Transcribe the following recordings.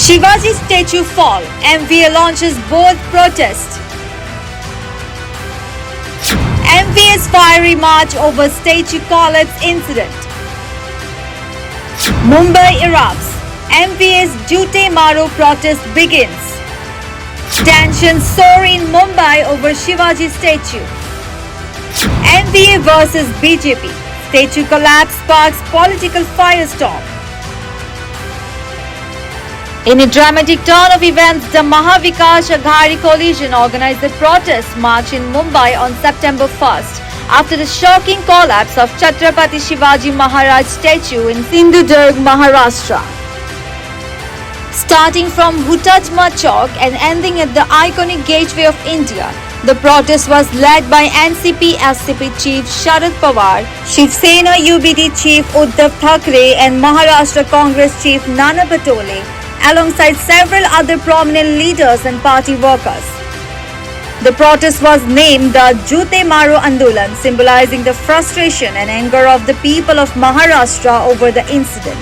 Shivaji statue fall. MVA launches bold protest. MVA's fiery march over statue collapse incident. Mumbai erupts. MVA's Jute Maro protest begins. Tensions soar in Mumbai over Shivaji statue. MVA versus BJP. Statue collapse sparks political firestorm. In a dramatic turn of events, the Mahavikash Aghadi coalition organized a protest march in Mumbai on September 1st after the shocking collapse of Chhatrapati Shivaji Maharaj statue in Sindhudurg, Maharashtra. Starting from Hutajma Chowk and ending at the iconic Gateway of India, the protest was led by NCP-SCP Chief Sharad Pawar, Shiv Sena UBD Chief Uddhav Thackeray and Maharashtra Congress Chief Nana Patole, alongside several other prominent leaders and party workers. The protest was named the Jute Maro Andolan, symbolizing the frustration and anger of the people of Maharashtra over the incident.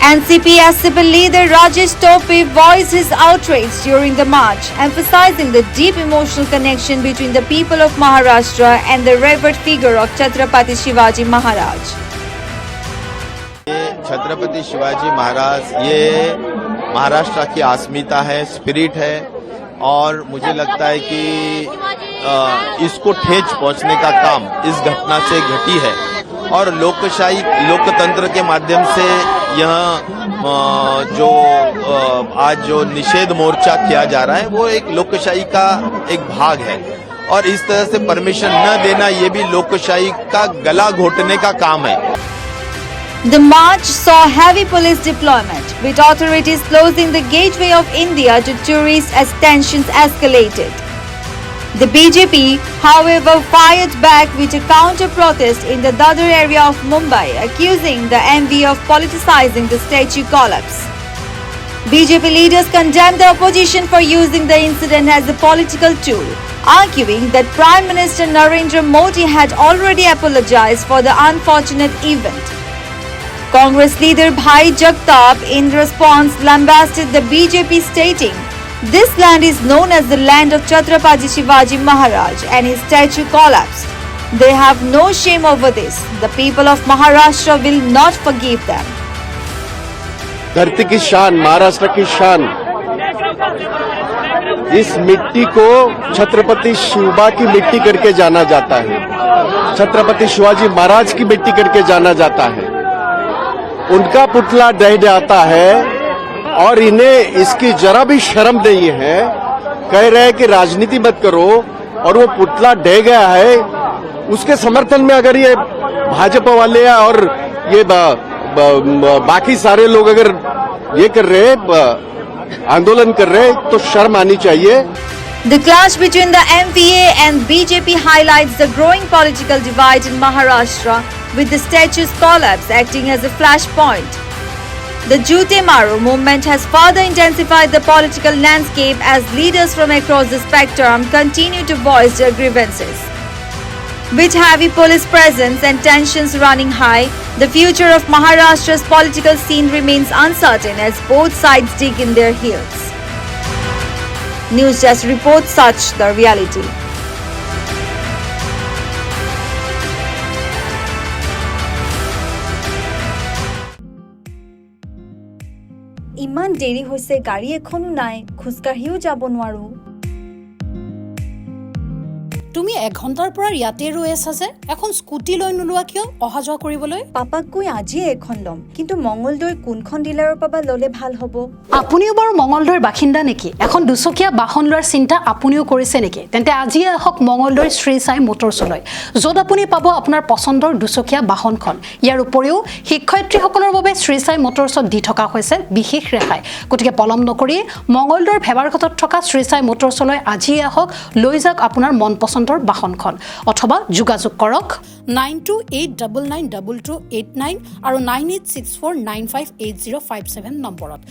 NCP-SCP leader Rajesh Tope voiced his outrage during the march, emphasizing the deep emotional connection between the people of Maharashtra and the revered figure of Chhatrapati Shivaji Maharaj. Chhatrapati Shivaji Maharaj ये महाराष्ट्र की अस्मिता है, spirit है और मुझे लगता है कि इसको ठेस पहुंचने का काम इस घटना से घटी है और लोकशाही लोकतंत्र के माध्यम से यह जो आज जो निषेध मोर्चा किया जा रहा है वो एक लोकशाही का एक भाग है और इस तरह से परमिशन न देना ये भी लोकशाही का गला घोटने का काम है. The march saw heavy police deployment, with authorities closing the Gateway of India to tourists as tensions escalated. The BJP, however, fired back with a counter-protest in the Dadar area of Mumbai, accusing the MV of politicizing the statue collapse. BJP leaders condemned the opposition for using the incident as a political tool, arguing that Prime Minister Narendra Modi had already apologized for the unfortunate event. Congress leader Bhai Jagtap in response lambasted the BJP, stating, "This land is known as the land of Chhatrapati Shivaji Maharaj and his statue collapsed. They have no shame over this. The people of Maharashtra will not forgive them." धरती की शान, महाराष्ट्र की शान, इस मिट्टी को छत्रपति शिवबा की मिट्टी करके जाना जाता है, छत्रपति शिवाजी महाराज की मिट्टी करके जाना जाता है. उनका पुतला ढह जाता है और इन्हें इसकी जरा भी शर्म नहीं है. कह रहे हैं कि राजनीति मत करो और वो पुतला ढह गया है. उसके समर्थन में अगर ये भाजपा वाले और ये बाकी सारे लोग अगर ये कर रहे आंदोलन कर रहे तो शर्म आनी चाहिए. The clash between the MVA and BJP highlights the growing political divide in Maharashtra, with the statue's collapse acting as a flashpoint. The Jute Maro movement has further intensified the political landscape as leaders from across the spectrum continue to voice their grievances. With heavy police presence and tensions running high, the future of Maharashtra's political scene remains uncertain as both sides dig in their heels. News Desk reports such the reality. ইমান দেৰি হৈছে, গাড়ী এখনো নাই, খোজকাঢ়িও যাব নোৱাৰো. তুমি 1 ঘণ্টাৰ পৰা ইয়াতে ৰৈ আছা যে, এখন স্কুটি লৈ নোলোৱা কিয় অহা যোৱা কৰিবলৈ? পাপাক কৈ আজিয়ে এখন ল'ম, কিন্তু মঙ্গলদৈৰ কোনখন ডিলাৰৰ পৰা ল'লে ভাল হ'ব? আপুনিও বাৰু মঙ্গলদৈৰ বাসিন্দা নেকি? এখন দুচকীয়া বাহন লোৱাৰ চিন্তা আপুনিও কৰিছে নেকি? তেন্তে আজিয়ে আহক মঙ্গলদৈৰ শ্ৰী সাই মটৰছলৈ, য'ত আপুনি পাব আপোনাৰ পছন্দৰ দুচকীয়া বাহনখন. ইয়াৰ উপৰিও শিক্ষয়িত্ৰীসকলৰ বাবে শ্ৰী সাই মটৰছত দি থকা হৈছে বিশেষ ৰেহাই. গতিকে পলম নকৰি মঙ্গলদৈৰ ভেবাৰঘাটত থকা শ্ৰী সাই মটৰছলৈ আজিয়ে আহক, লৈ যাওক আপোনাৰ মন পছন্দৰ বাহনখন, অথবা যোগাযোগ কৰক 9289922289 আৰু 9864958057 নম্বৰত.